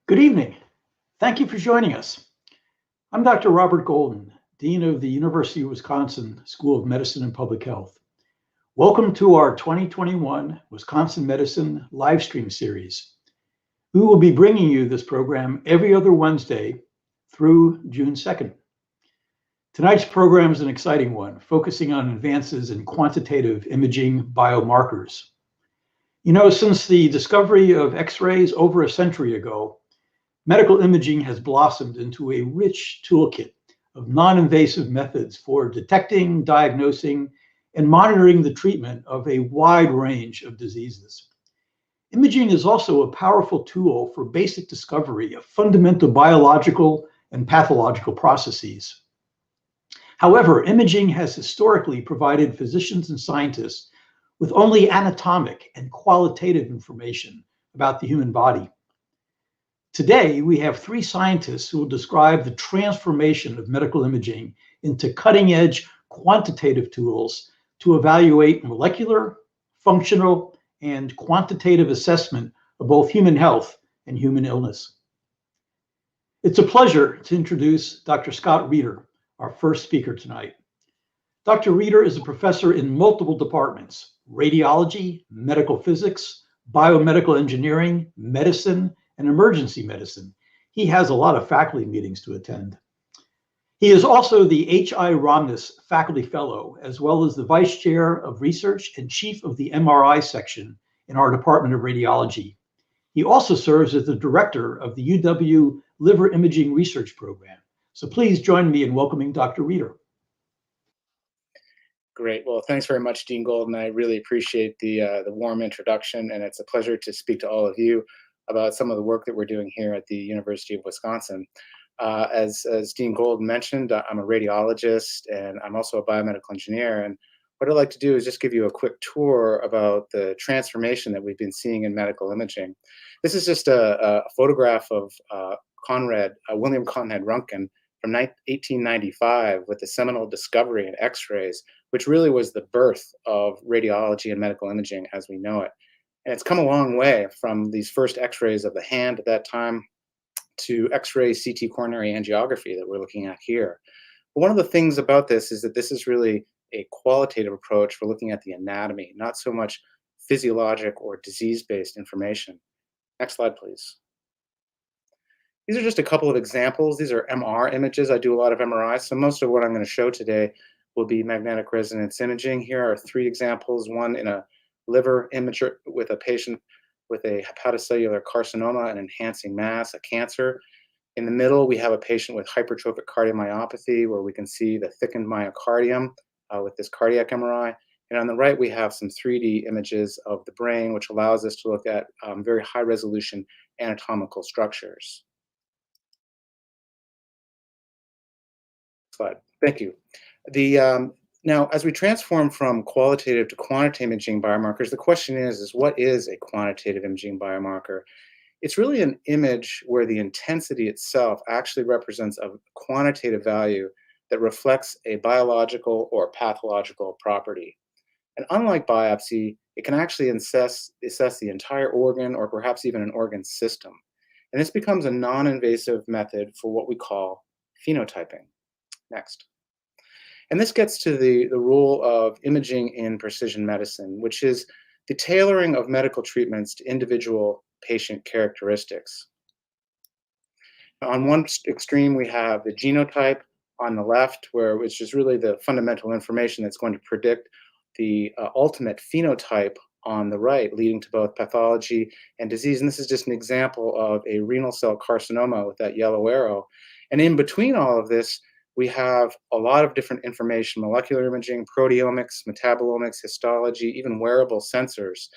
Good evening. Thank you for joining us. I'm Dr. Robert Golden, Dean of the University of Wisconsin School of Medicine and Public Health. Welcome to our 2021 Wisconsin Medicine live stream series. We will be bringing you this program every other Wednesday through June 2nd. Tonight's program is an exciting one, focusing on advances in quantitative imaging biomarkers. You know, since the discovery of X-rays over a century ago, medical imaging has blossomed into a rich toolkit of non-invasive methods for detecting, diagnosing, and monitoring the treatment of a wide range of diseases. Imaging is also a powerful tool for basic discovery of fundamental biological and pathological processes. However, imaging has historically provided physicians and scientists with only anatomic and qualitative information about the human body. Today, we have three scientists who will describe the transformation of medical imaging into cutting-edge quantitative tools to evaluate molecular, functional, and quantitative assessment of both human health and human illness. It's a pleasure to introduce Dr. Scott Reeder, our first speaker tonight. Dr. Reeder is a professor in multiple departments: radiology, medical physics, biomedical engineering, medicine, and emergency medicine. He has a lot of faculty meetings to attend. He is also the H.I. Romness Faculty Fellow, as well as the Vice Chair of Research and Chief of the MRI section in our Department of Radiology. He also serves as the Director of the UW Liver Imaging Research Program. So please join me in welcoming Dr. Reeder. Great. Well, thanks very much, Dean Golden. I really appreciate the warm introduction, and it's a pleasure to speak to all of you about some of the work that we're doing here at the University of Wisconsin. As Dean Golden mentioned, I'm a radiologist and I'm also a biomedical engineer. And what I'd like to do is just give you a quick tour about the transformation that we've been seeing in medical imaging. This is just a photograph of William Conrad Röntgen from 1895 with the seminal discovery in X-rays, which really was the birth of radiology and medical imaging as we know it. And it's come a long way from these first X-rays of the hand at that time to X-ray CT coronary angiography that we're looking at here. But one of the things about this is that this is really a qualitative approach for looking at the anatomy, not so much physiologic or disease-based information. Next slide, please. These are just a couple of examples. These are MR images. I do a lot of MRIs, so most of what I'm going to show today will be magnetic resonance imaging. Here are three examples, one in a liver image with a patient with a hepatocellular carcinoma, an enhancing mass, a cancer. In the middle, we have a patient with hypertrophic cardiomyopathy where we can see the thickened myocardium with this cardiac MRI. And on the right, we have some 3D images of the brain, which allows us to look at very high resolution anatomical structures. Slide. Thank you. Now, as we transform from qualitative to quantitative imaging biomarkers, the question is what is a quantitative imaging biomarker? It's really an image where the intensity itself actually represents a quantitative value that reflects a biological or pathological property. And unlike biopsy, it can actually assess the entire organ or perhaps even an organ system. And this becomes a non-invasive method for what we call phenotyping. Next. And this gets to the role of imaging in precision medicine, which is the tailoring of medical treatments to individual patient characteristics. On one extreme, we have the genotype on the left, which is really the fundamental information that's going to predict the ultimate phenotype on the right, leading to both pathology and disease. And this is just an example of a renal cell carcinoma with that yellow arrow. And in between all of this, we have a lot of different information: molecular imaging, proteomics, metabolomics, histology, even wearable sensors.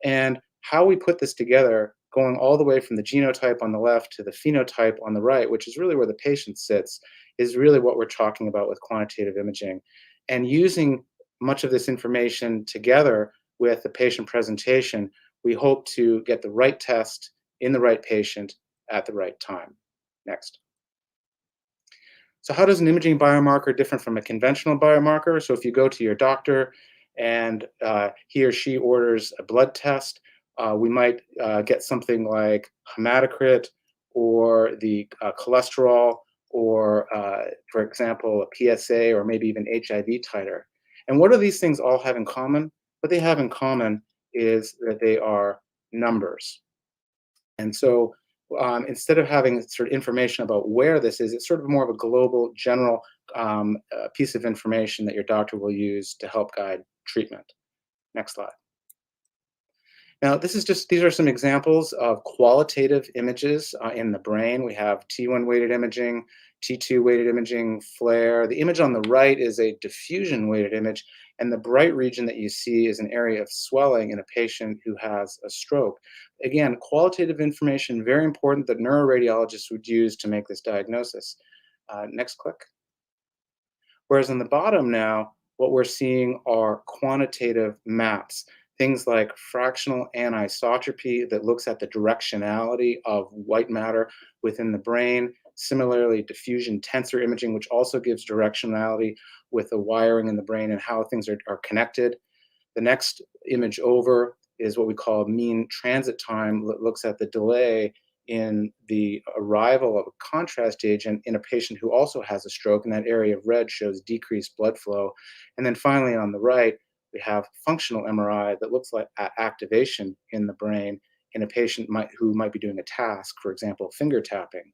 And how we put this together, going all the way from the genotype on the left to the phenotype on the right, which is really where the patient sits, is really what we're talking about with quantitative imaging. And using much of this information together with the patient presentation, we hope to get the right test in the right patient at the right time. Next. So how does an imaging biomarker differ from a conventional biomarker? So if you go to your doctor and he or she orders a blood test, we might get something like hematocrit or the cholesterol, or, for example, a PSA, or maybe even HIV titer. And what do these things all have in common? What they have in common is that they are numbers. And so instead of having sort of information about where this is, it's sort of more of a global, general piece of information that your doctor will use to help guide treatment. Next slide. Now, these are some examples of qualitative images in the brain. We have T1 weighted imaging, T2 weighted imaging, FLAIR. The image on the right is a diffusion weighted image, and the bright region that you see is an area of swelling in a patient who has a stroke. Again, qualitative information, very important, that neuroradiologists would use to make this diagnosis. Next click. Whereas on the bottom now, what we're seeing are quantitative maps. Things like fractional anisotropy that looks at the directionality of white matter within the brain. Similarly, diffusion tensor imaging, which also gives directionality with the wiring in the brain and how things are connected. The next image over is what we call mean transit time, that looks at the delay in the arrival of a contrast agent in a patient who also has a stroke, and that area of red shows decreased blood flow. And then finally on the right, we have functional MRI that looks like activation in the brain in a patient who might be doing a task, for example, finger tapping.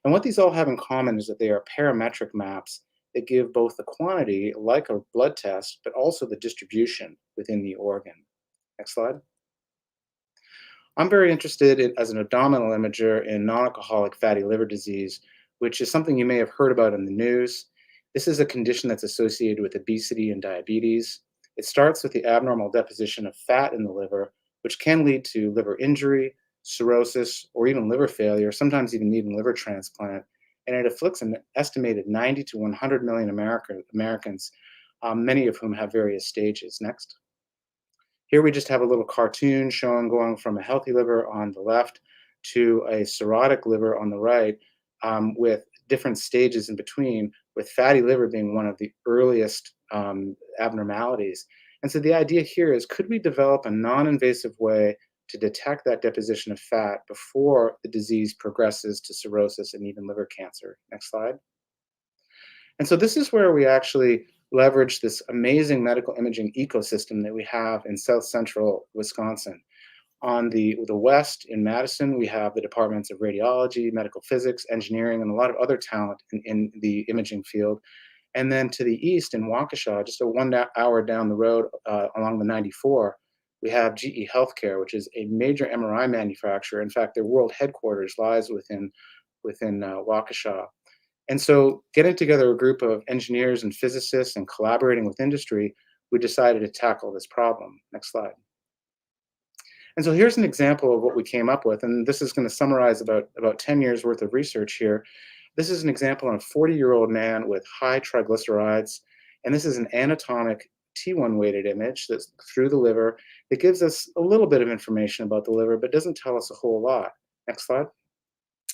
And what these all have in common is that they are parametric maps that give both the quantity, like a blood test, but also the distribution within the organ. Next slide. I'm very interested as an abdominal imager in non-alcoholic fatty liver disease, which is something you may have heard about in the news. This is a condition that's associated with obesity and diabetes. It starts with the abnormal deposition of fat in the liver, which can lead to liver injury, cirrhosis, or even liver failure, sometimes even needing liver transplant. And it afflicts an estimated 90 to 100 million Americans, many of whom have various stages. Next. Here we just have a little cartoon showing going from a healthy liver on the left to a cirrhotic liver on the right, with different stages in between, with fatty liver being one of the earliest abnormalities. And so the idea here is, could we develop a non-invasive way to detect that deposition of fat before the disease progresses to cirrhosis and even liver cancer? Next slide. And so this is where we actually leverage this amazing medical imaging ecosystem that we have in South Central Wisconsin. On the west in Madison, we have the departments of radiology, medical physics, engineering, and a lot of other talent in the imaging field. And then to the east in Waukesha, just a 1 hour down the road along the 94, we have GE Healthcare, which is a major MRI manufacturer. In fact, their world headquarters lies within Waukesha. And so getting together a group of engineers and physicists and collaborating with industry, we decided to tackle this problem. Next slide. And so here's an example of what we came up with, and this is going to summarize about 10 years worth of research here. This is an example of a 40-year-old man with high triglycerides, and this is an anatomic T1 weighted image that's through the liver. It gives us a little bit of information about the liver, but doesn't tell us a whole lot. Next slide.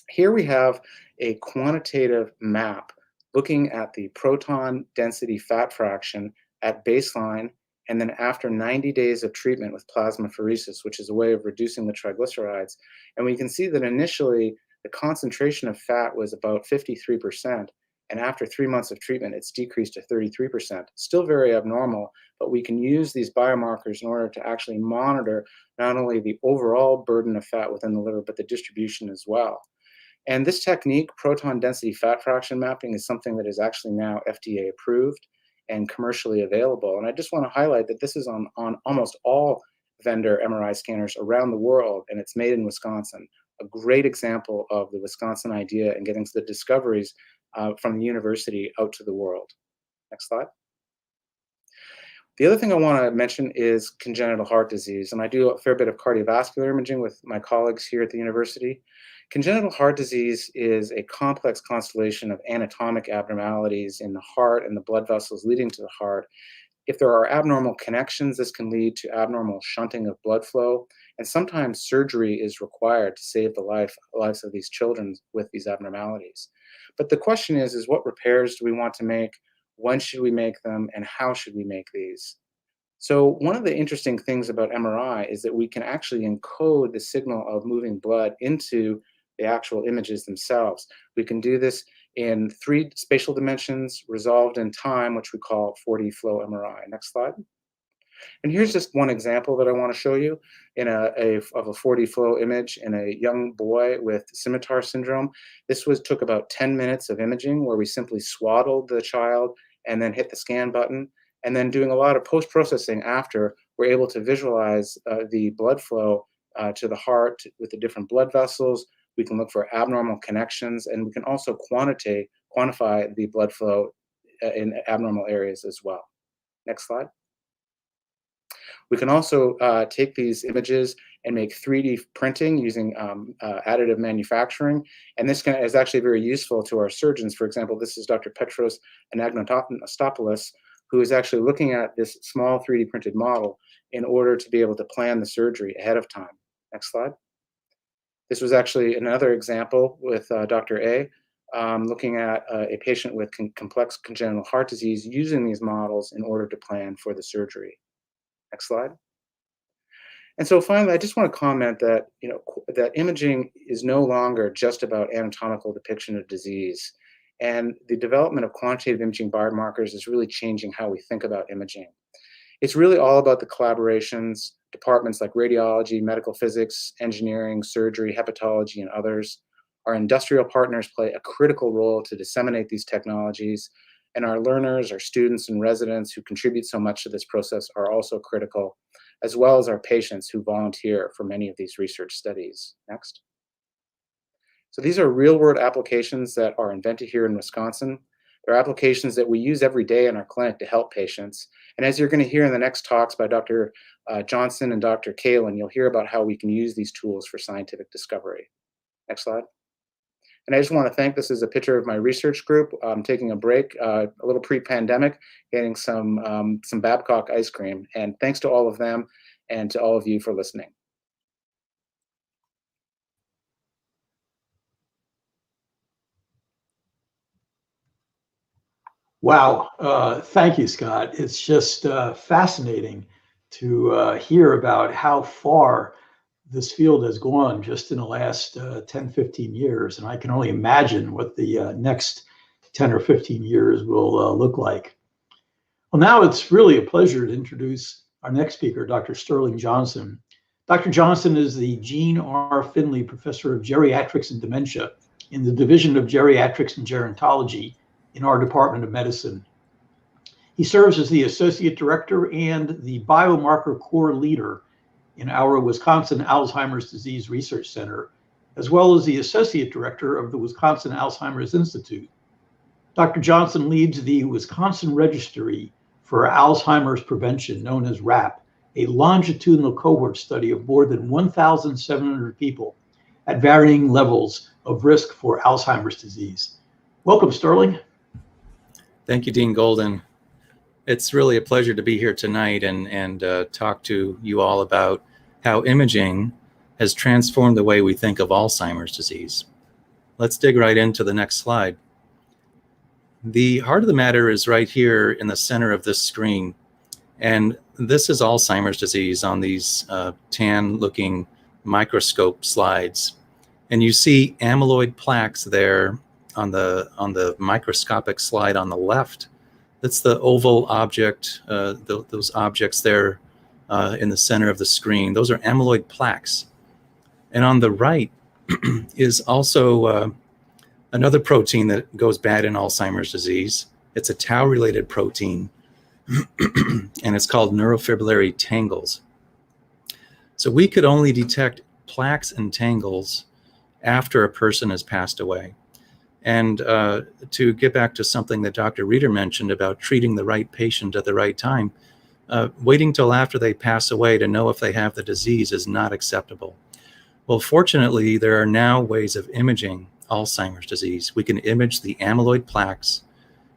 Here we have a quantitative map looking at the proton density fat fraction at baseline and then after 90 days of treatment with plasmapheresis, which is a way of reducing the triglycerides. And we can see that initially the concentration of fat was about 53%, and after 3 months of treatment, it's decreased to 33%. Still very abnormal, but we can use these biomarkers in order to actually monitor not only the overall burden of fat within the liver, but the distribution as well. And this technique, proton density fat fraction mapping, is something that is actually now FDA approved and commercially available. And I just want to highlight that this is on almost all vendor MRI scanners around the world, and it's made in Wisconsin. A great example of the Wisconsin idea and getting the discoveries from the university out to the world. Next slide. The other thing I want to mention is congenital heart disease, and I do a fair bit of cardiovascular imaging with my colleagues here at the university. Congenital heart disease is a complex constellation of anatomic abnormalities in the heart and the blood vessels leading to the heart. If there are abnormal connections, this can lead to abnormal shunting of blood flow, and sometimes surgery is required to save the lives of these children with these abnormalities. But the question is what repairs do we want to make? When should we make them, and how should we make these? So one of the interesting things about MRI is that we can actually encode the signal of moving blood into the actual images themselves. We can do this in 3 spatial dimensions resolved in time, which we call 4D flow MRI. Next slide. And here's just one example that I want to show you in of a 4D flow image in a young boy with scimitar syndrome. This took about 10 minutes of imaging where we simply swaddled the child and then hit the scan button. And then doing a lot of post-processing after, we're able to visualize the blood flow to the heart with the different blood vessels. We can look for abnormal connections, and we can also quantify the blood flow in abnormal areas as well. Next slide. We can also take these images and make 3D printing using additive manufacturing. And this is actually very useful to our surgeons. For example, this is Dr. Petros Anagnostopoulos, who is actually looking at this small 3D printed model in order to be able to plan the surgery ahead of time. Next slide. This was actually another example with Dr. A, looking at a patient with complex congenital heart disease using these models in order to plan for the surgery. Next slide. And so finally, I just want to comment that, that imaging is no longer just about anatomical depiction of disease. And the development of quantitative imaging biomarkers is really changing how we think about imaging. It's really all about the collaborations, departments like radiology, medical physics, engineering, surgery, hepatology, and others. Our industrial partners play a critical role to disseminate these technologies, and our learners, our students and residents who contribute so much to this process are also critical, as well as our patients who volunteer for many of these research studies. Next. So these are real-world applications that are invented here in Wisconsin. They're applications that we use every day in our clinic to help patients. And as you're going to hear in the next talks by Dr. Johnson and Dr. Kalin, you'll hear about how we can use these tools for scientific discovery. Next slide. And I just want to thank, this is a picture of my research group. I'm taking a break, a little pre-pandemic, getting some Babcock ice cream. And thanks to all of them and to all of you for listening. Wow. Thank you, Scott. It's just fascinating to hear about how far this field has gone just in the last 10, 15 years. And I can only imagine what the next 10 or 15 years will look like. Well, now it's really a pleasure to introduce our next speaker, Dr. Sterling Johnson. Dr. Johnson is the Jean R. Finley Professor of Geriatrics and Dementia in the Division of Geriatrics and Gerontology in our Department of Medicine. He serves as the Associate Director and the Biomarker Core Leader in our Wisconsin Alzheimer's Disease Research Center, as well as the Associate Director of the Wisconsin Alzheimer's Institute. Dr. Johnson leads the Wisconsin Registry for Alzheimer's Prevention, known as WRAP, a longitudinal cohort study of more than 1,700 people at varying levels of risk for Alzheimer's disease. Welcome, Sterling. Thank you, Dean Golden. It's really a pleasure to be here tonight and talk to you all about how imaging has transformed the way we think of Alzheimer's disease. Let's dig right into the next slide. The heart of the matter is right here in the center of this screen. And this is Alzheimer's disease on these tan-looking microscope slides. And you see amyloid plaques there on the microscopic slide on the left. That's the oval object, those objects there in the center of the screen. Those are amyloid plaques. And on the right is also another protein that goes bad in Alzheimer's disease. It's a tau-related protein, and it's called neurofibrillary tangles. So we could only detect plaques and tangles after a person has passed away. And to get back to something that Dr. Reeder mentioned about treating the right patient at the right time, waiting till after they pass away to know if they have the disease is not acceptable. Well, fortunately, there are now ways of imaging Alzheimer's disease. We can image the amyloid plaques.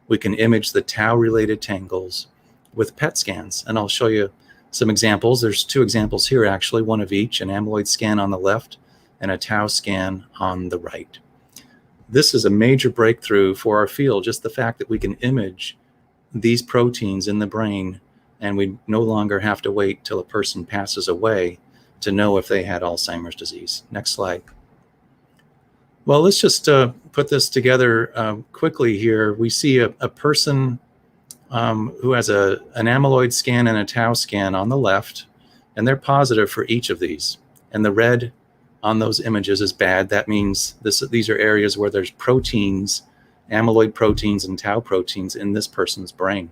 We can image the tau-related tangles with PET scans. And I'll show you some examples. There's 2 examples here, actually, one of each, an amyloid scan on the left and a tau scan on the right. This is a major breakthrough for our field, just the fact that we can image these proteins in the brain and we no longer have to wait till a person passes away to know if they had Alzheimer's disease. Next slide. Well, let's just put this together quickly here. We see a person who has an amyloid scan and a tau scan on the left, and they're positive for each of these. And the red on those images is bad. That means these are areas where there's proteins, amyloid proteins and tau proteins in this person's brain.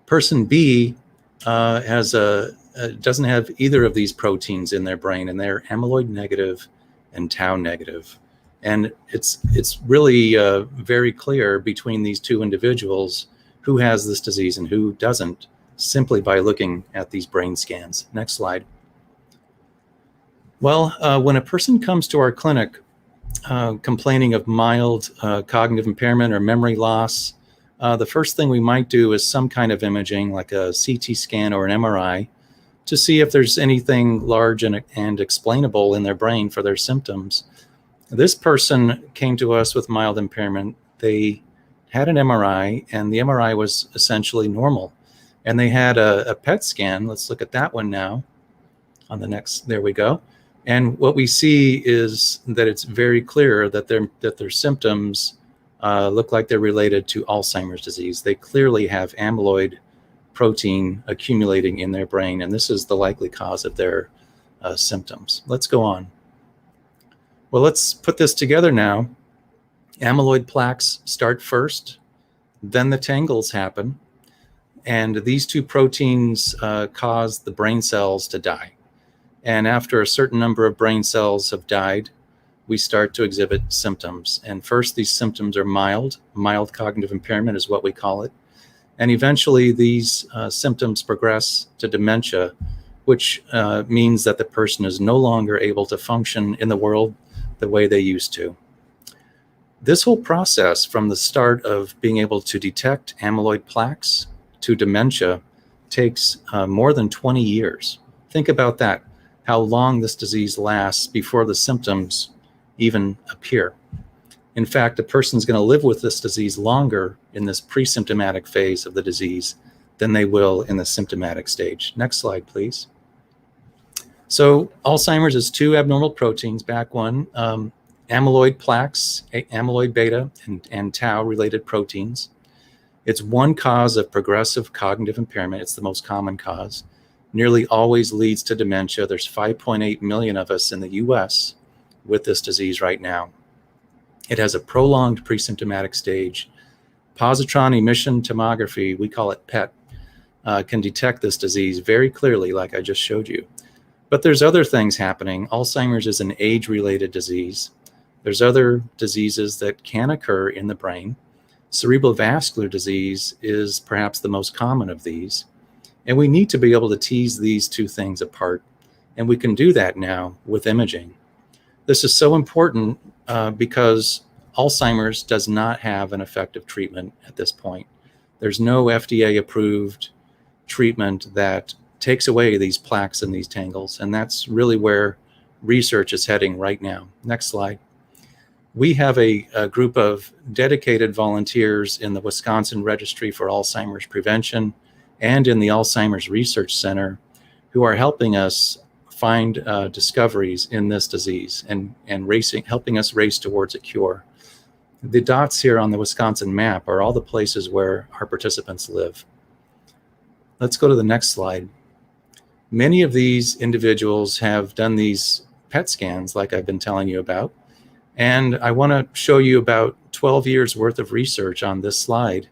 Person B doesn't have either of these proteins in their brain, and they're amyloid negative and tau negative. And it's really very clear between these two individuals who has this disease and who doesn't, simply by looking at these brain scans. Next slide. Well, when a person comes to our clinic complaining of mild cognitive impairment or memory loss, the first thing we might do is some kind of imaging, like a CT scan or an MRI, to see if there's anything large and explainable in their brain for their symptoms. This person came to us with mild impairment. They had an MRI, and the MRI was essentially normal. And they had a PET scan. Let's look at that one now. On the next, there we go. And what we see is that it's very clear that their symptoms look like they're related to Alzheimer's disease. They clearly have amyloid protein accumulating in their brain, and this is the likely cause of their symptoms. Let's go on. Well, let's put this together now. Amyloid plaques start first, then the tangles happen, and these two proteins cause the brain cells to die. And after a certain number of brain cells have died, we start to exhibit symptoms. And first, these symptoms are mild. Mild cognitive impairment is what we call it. And eventually, these symptoms progress to dementia, which means that the person is no longer able to function in the world the way they used to. This whole process, from the start of being able to detect amyloid plaques to dementia, takes more than 20 years. Think about that, how long this disease lasts before the symptoms even appear. In fact, a person's going to live with this disease longer in this pre-symptomatic phase of the disease than they will in the symptomatic stage. Next slide, please. So Alzheimer's is two abnormal proteins, back one, amyloid plaques, amyloid beta and tau related proteins. It's one cause of progressive cognitive impairment. It's the most common cause. Nearly always leads to dementia. There's 5.8 million of us in the US with this disease right now. It has a prolonged pre-symptomatic stage. Positron emission tomography, we call it PET, can detect this disease very clearly, like I just showed you. But there's other things happening. Alzheimer's is an age-related disease. There's other diseases that can occur in the brain. Cerebrovascular disease is perhaps the most common of these. And we need to be able to tease these two things apart. And we can do that now with imaging. This is so important because Alzheimer's does not have an effective treatment at this point. There's no FDA-approved treatment that takes away these plaques and these tangles, and that's really where research is heading right now. Next slide. We have a group of dedicated volunteers in the Wisconsin Registry for Alzheimer's Prevention and in the Alzheimer's Research Center who are helping us find discoveries in this disease and helping us race towards a cure. The dots here on the Wisconsin map are all the places where our participants live. Let's go to the next slide. Many of these individuals have done these PET scans like I've been telling you about. And I want to show you about 12 years worth of research on this slide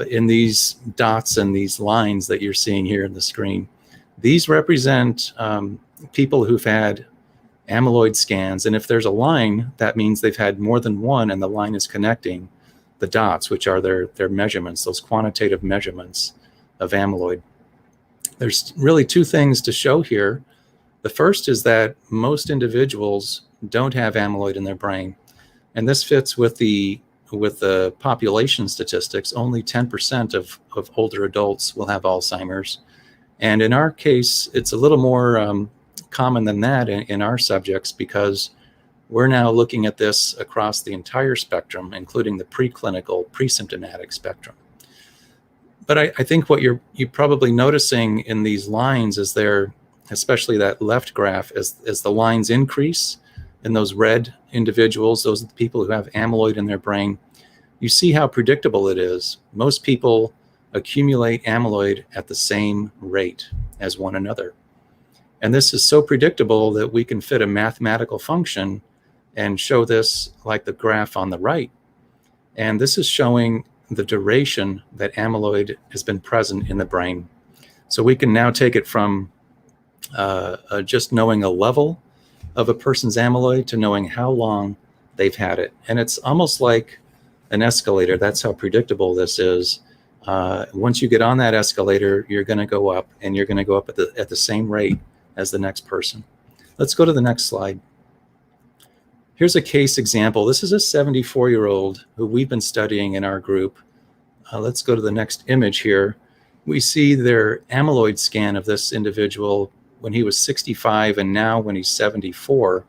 in these dots and these lines that you're seeing here in the screen. These represent people who've had amyloid scans. And if there's a line, that means they've had more than one, and the line is connecting the dots, which are their measurements, those quantitative measurements of amyloid. There's really two things to show here. The first is that most individuals don't have amyloid in their brain. And this fits with the population statistics. Only 10% of older adults will have Alzheimer's. And in our case, it's a little more common than that in our subjects because we're now looking at this across the entire spectrum, including the preclinical, pre-symptomatic spectrum. But I think what you're probably noticing in these lines is especially that left graph, as the lines increase, in those red individuals, those are the people who have amyloid in their brain, you see how predictable it is. Most people accumulate amyloid at the same rate as one another. And this is so predictable that we can fit a mathematical function and show this like the graph on the right. And this is showing the duration that amyloid has been present in the brain. So we can now take it from just knowing a level of a person's amyloid to knowing how long they've had it. And it's almost like an escalator. That's how predictable this is. Once you get on that escalator, you're going to go up, and you're going to go up at the same rate as the next person. Let's go to the next slide. Here's a case example. This is a 74-year-old who we've been studying in our group. Let's go to the next image here. We see their amyloid scan of this individual when he was 65 and now when he's 74.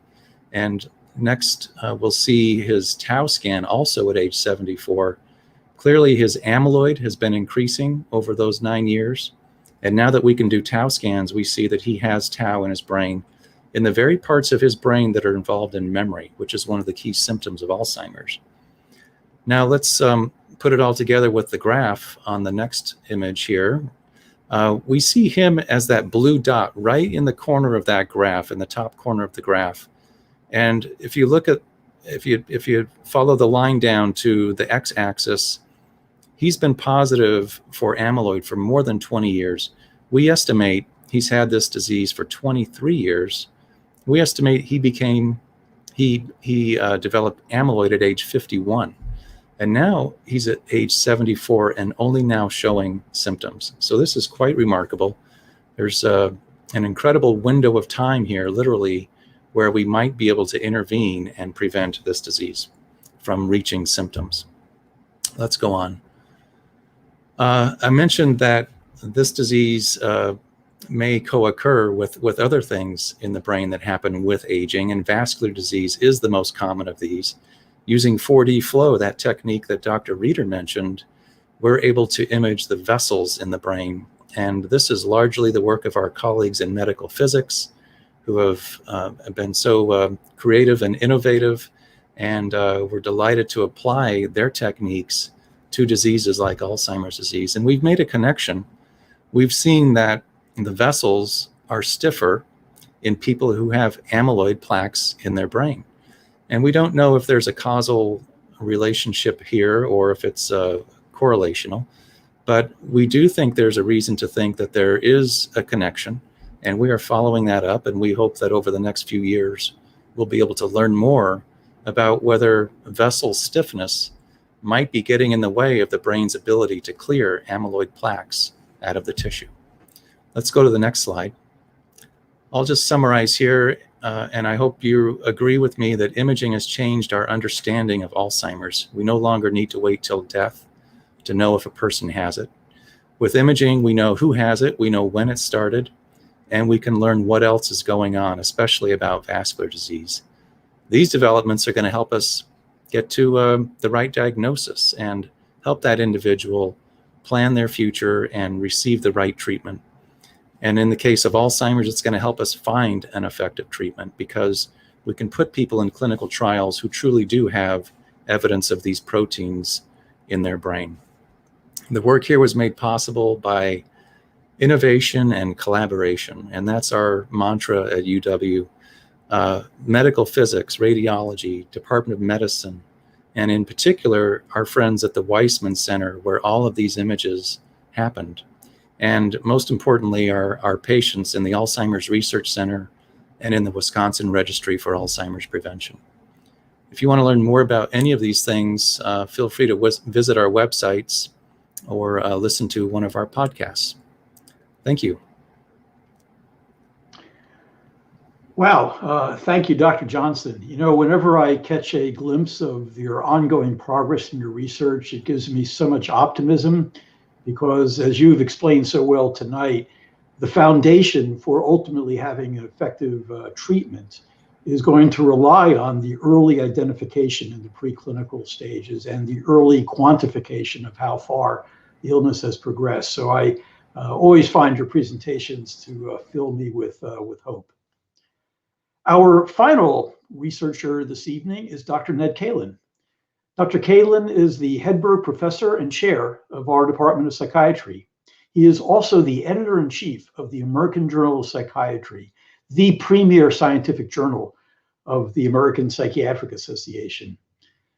And next, we'll see his tau scan also at age 74. Clearly, his amyloid has been increasing over those 9 years. And now that we can do tau scans, we see that he has tau in his brain, in the very parts of his brain that are involved in memory, which is one of the key symptoms of Alzheimer's. Now let's put it all together with the graph on the next image here. We see him as that blue dot right in the corner of that graph, in the top corner of the graph. And if you look at, if you follow the line down to the x-axis, he's been positive for amyloid for more than 20 years. We estimate he's had this disease for 23 years. We estimate he developed amyloid at age 51. And now he's at age 74 and only now showing symptoms. So this is quite remarkable. There's an incredible window of time here, literally, where we might be able to intervene and prevent this disease from reaching symptoms. Let's go on. I mentioned that this disease may co-occur with other things in the brain that happen with aging, and vascular disease is the most common of these. Using 4D flow, that technique that Dr. Reeder mentioned, we're able to image the vessels in the brain. And this is largely the work of our colleagues in medical physics, who have been so creative and innovative, and we're delighted to apply their techniques to diseases like Alzheimer's disease. And we've made a connection. We've seen that the vessels are stiffer in people who have amyloid plaques in their brain. And we don't know if there's a causal relationship here or if it's correlational, but we do think there's a reason to think that there is a connection, and we are following that up, and we hope that over the next few years, we'll be able to learn more about whether vessel stiffness might be getting in the way of the brain's ability to clear amyloid plaques out of the tissue. Let's go to the next slide. I'll just summarize here, and I hope you agree with me that imaging has changed our understanding of Alzheimer's. We no longer need to wait till death to know if a person has it. With imaging, we know who has it, we know when it started, and we can learn what else is going on, especially about vascular disease. These developments are going to help us get to the right diagnosis and help that individual plan their future and receive the right treatment. And in the case of Alzheimer's, it's going to help us find an effective treatment, because we can put people in clinical trials who truly do have evidence of these proteins in their brain. The work here was made possible by innovation and collaboration, and that's our mantra at UW. Medical physics, radiology, Department of Medicine, and in particular, our friends at the Weissman Center, where all of these images happened. And most importantly, our patients in the Alzheimer's Research Center and in the Wisconsin Registry for Alzheimer's Prevention. If you want to learn more about any of these things, feel free to visit our websites or listen to one of our podcasts. Thank you. Wow. Thank you, Dr. Johnson. You know, whenever I catch a glimpse of your ongoing progress in your research, it gives me so much optimism, because as you've explained so well tonight, the foundation for ultimately having an effective treatment is going to rely on the early identification in the preclinical stages and the early quantification of how far the illness has progressed. So I always find your presentations to fill me with hope. Our final researcher this evening is Dr. Ned Kalin. Dr. Kalin is the Hedberg Professor and Chair of our Department of Psychiatry. He is also the Editor-in-Chief of the American Journal of Psychiatry, the premier scientific journal of the American Psychiatric Association.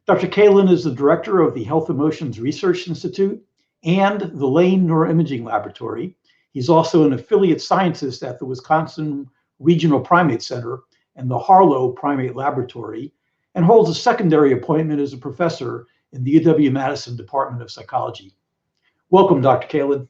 Dr. Kalin is the Director of the Health Emotions Research Institute and the Lane Neuroimaging Laboratory. He's also an affiliate scientist at the Wisconsin Regional Primate Center and the Harlow Primate Laboratory, and holds a secondary appointment as a professor in the UW-Madison Department of Psychology. Welcome, Dr. Kalin.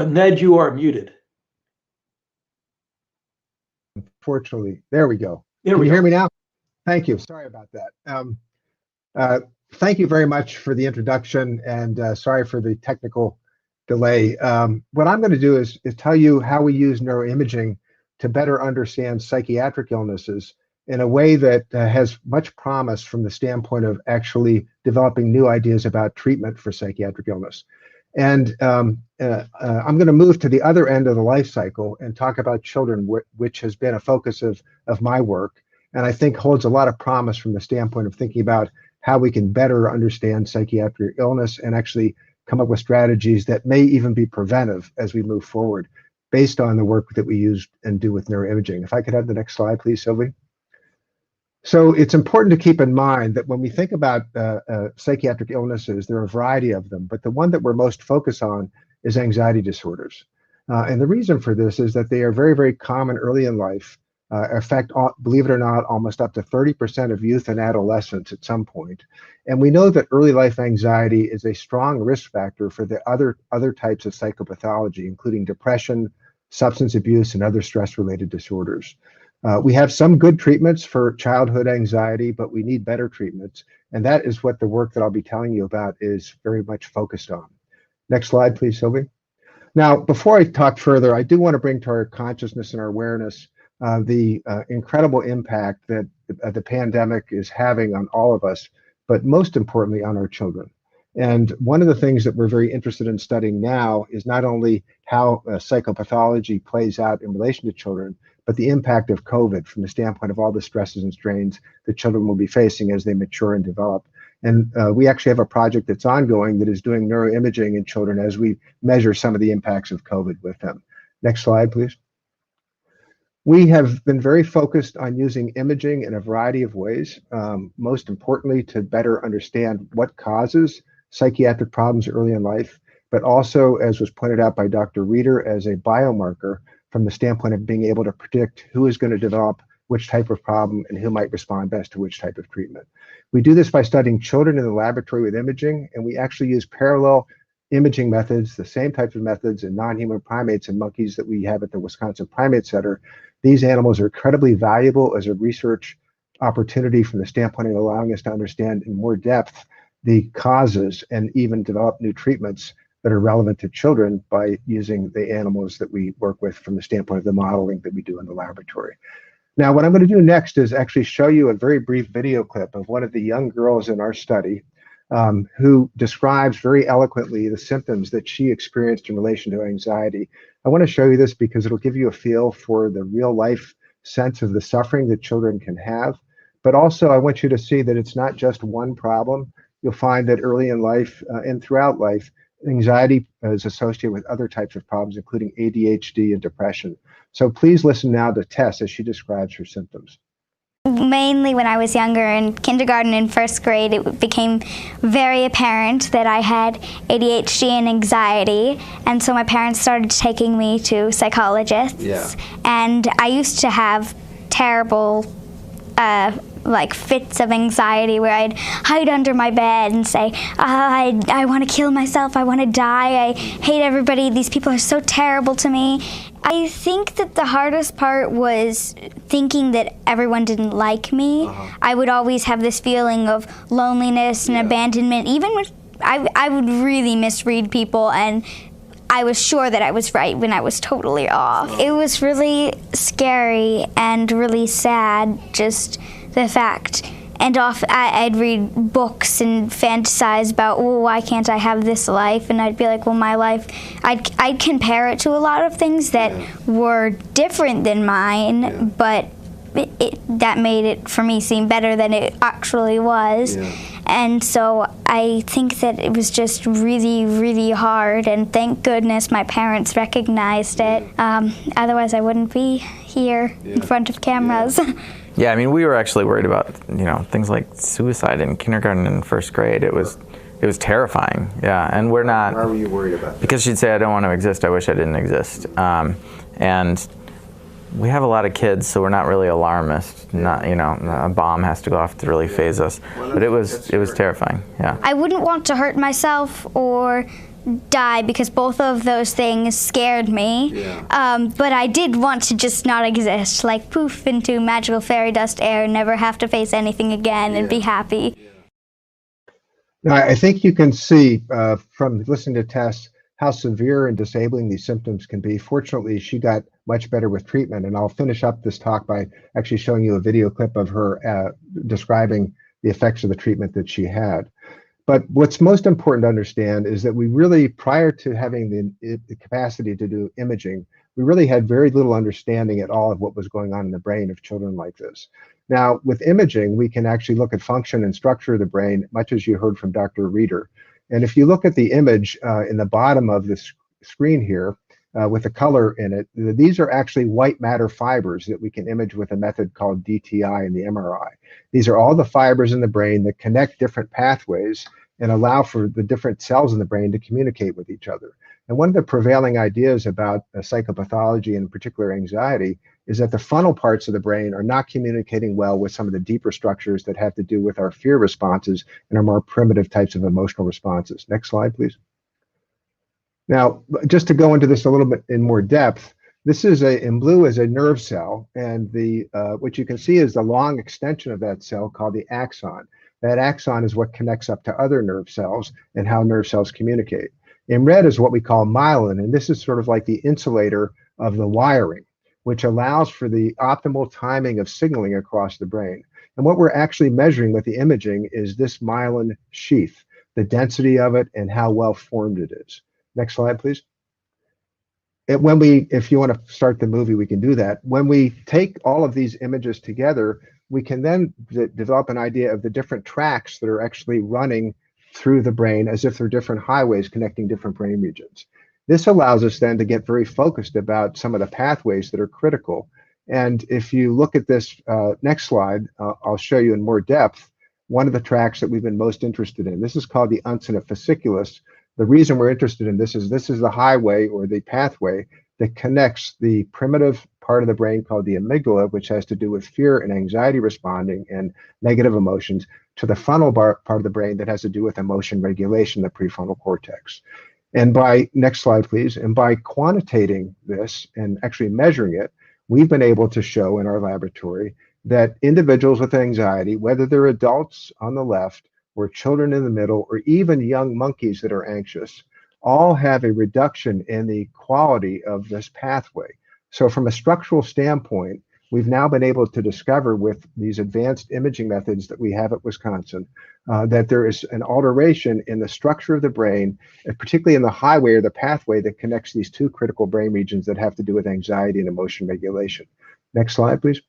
Ned, you are muted. Unfortunately, there we go. There Can we you go. hear me now? Thank you. Sorry about that. Thank you very much for the introduction, and sorry for the technical delay. What I'm going to do is tell you how we use neuroimaging to better understand psychiatric illnesses in a way that has much promise from the standpoint of actually developing new ideas about treatment for psychiatric illness. And I'm going to move to the other end of the life cycle and talk about children, which has been a focus of my work, and I think holds a lot of promise from the standpoint of thinking about how we can better understand psychiatric illness and actually come up with strategies that may even be preventive as we move forward based on the work that we use and do with neuroimaging. If I could have the next slide, please, Sylvie. So it's important to keep in mind that when we think about psychiatric illnesses, there are a variety of them, but the one that we're most focused on is anxiety disorders. And the reason for this is that they are very, very common early in life. In fact, believe it or not, almost up to 30% of youth and adolescents at some point. And we know that early life anxiety is a strong risk factor for the other types of psychopathology, including depression, substance abuse, and other stress-related disorders. We have some good treatments for childhood anxiety, but we need better treatments. And that is what the work that I'll be telling you about is very much focused on. Next slide, please, Sylvie. Now, before I talk further, I do want to bring to our consciousness and our awareness the incredible impact that the pandemic is having on all of us, but most importantly on our children. And one of the things that we're very interested in studying now is not only how psychopathology plays out in relation to children, but the impact of COVID from the standpoint of all the stresses and strains that children will be facing as they mature and develop. And we actually have a project that's ongoing that is doing neuroimaging in children as we measure some of the impacts of COVID with them. Next slide, please. We have been very focused on using imaging in a variety of ways, most importantly to better understand what causes psychiatric problems early in life, but also, as was pointed out by Dr. Reeder, as a biomarker from the standpoint of being able to predict who is going to develop which type of problem and who might respond best to which type of treatment. We do this by studying children in the laboratory with imaging, and we actually use parallel imaging methods, the same types of methods in non-human primates and monkeys that we have at the Wisconsin Primate Center. These animals are incredibly valuable as a research opportunity from the standpoint of allowing us to understand in more depth the causes and even develop new treatments that are relevant to children by using the animals that we work with from the standpoint of the modeling that we do in the laboratory. Now, what I'm going to do next is actually show you a very brief video clip of one of the young girls in our study who describes very eloquently the symptoms that she experienced in relation to anxiety. I want to show you this because it'll give you a feel for the real life sense of the suffering that children can have. But also, I want you to see that it's not just one problem. You'll find that early in life and throughout life, anxiety is associated with other types of problems, including ADHD and depression. So please listen now to Tess as she describes her symptoms. Mainly when I was younger, in kindergarten and first grade, it became very apparent that I had ADHD and anxiety, and so my parents started taking me to psychologists. Yeah. And I used to have terrible like fits of anxiety where I'd hide under my bed and say, I want to kill myself, I want to die, I hate everybody, these people are so terrible to me. I think that the hardest part was thinking that everyone didn't like me. I would always have this feeling of loneliness and abandonment, even when I would really misread people, and I was sure that I was right when I was totally off. It was really scary and really sad, just the fact. And I'd read books and fantasize about, well, why can't I have this life? And I'd be like, well, my life, I'd compare it to a lot of things that were different than mine, but that made it, for me, seem better than it actually was. And so I think that it was just really, really hard, and thank goodness my parents recognized it. Otherwise, I wouldn't be here in front of cameras. Yeah, I mean, we were actually worried about, things like suicide in kindergarten and first grade. It was terrifying. Yeah, and we're not. Why were you worried about that? Because she'd say, I don't want to exist. I wish I didn't exist. And we have a lot of kids, so we're not really alarmist. Not, a bomb has to go off to really phase us. But it was terrifying. Yeah. I wouldn't want to hurt myself or die because both of those things scared me. But I did want to just not exist, like poof into magical fairy dust air, never have to face anything again and be happy. Now, I think you can see from listening to Tess how severe and disabling these symptoms can be. Fortunately, she got much better with treatment, and I'll finish up this talk by actually showing you a video clip of her describing the effects of the treatment that she had. But what's most important to understand is that we really, prior to having the capacity to do imaging, we really had very little understanding at all of what was going on in the brain of children like this. Now, with imaging, we can actually look at function and structure of the brain, much as you heard from Dr. Reeder. And if you look at the image in the bottom of the screen here, with the color in it, these are actually white matter fibers that we can image with a method called DTI in the MRI. These are all the fibers in the brain that connect different pathways and allow for the different cells in the brain to communicate with each other. And one of the prevailing ideas about psychopathology, and in particular anxiety, is that the frontal parts of the brain are not communicating well with some of the deeper structures that have to do with our fear responses and our more primitive types of emotional responses. Next slide, please. Now, just to go into this a little bit in more depth, this is in blue is a nerve cell, and what you can see is the long extension of that cell called the axon. That axon is what connects up to other nerve cells and how nerve cells communicate. In red is what we call myelin, and this is sort of like the insulator of the wiring, which allows for the optimal timing of signaling across the brain. And what we're actually measuring with the imaging is this myelin sheath, the density of it, and how well formed it is. Next slide, please. If you want to start the movie, we can do that. When we take all of these images together, we can then develop an idea of the different tracks that are actually running through the brain as if they're different highways connecting different brain regions. This allows us then to get very focused about some of the pathways that are critical. And if you look at this next slide, I'll show you in more depth one of the tracks that we've been most interested in. This is called the uncinate fasciculus. The reason we're interested in this is the highway or the pathway that connects the primitive part of the brain called the amygdala, which has to do with fear and anxiety responding and negative emotions, to the frontal part of the brain that has to do with emotion regulation, the prefrontal cortex. And next slide, please. And by quantitating this and actually measuring it, we've been able to show in our laboratory that individuals with anxiety, whether they're adults on the left or children in the middle, or even young monkeys that are anxious, all have a reduction in the quality of this pathway. So from a structural standpoint, we've now been able to discover with these advanced imaging methods that we have at Wisconsin, that there is an alteration in the structure of the brain, and particularly in the highway or the pathway that connects these two critical brain regions that have to do with anxiety and emotion regulation. Next slide, please.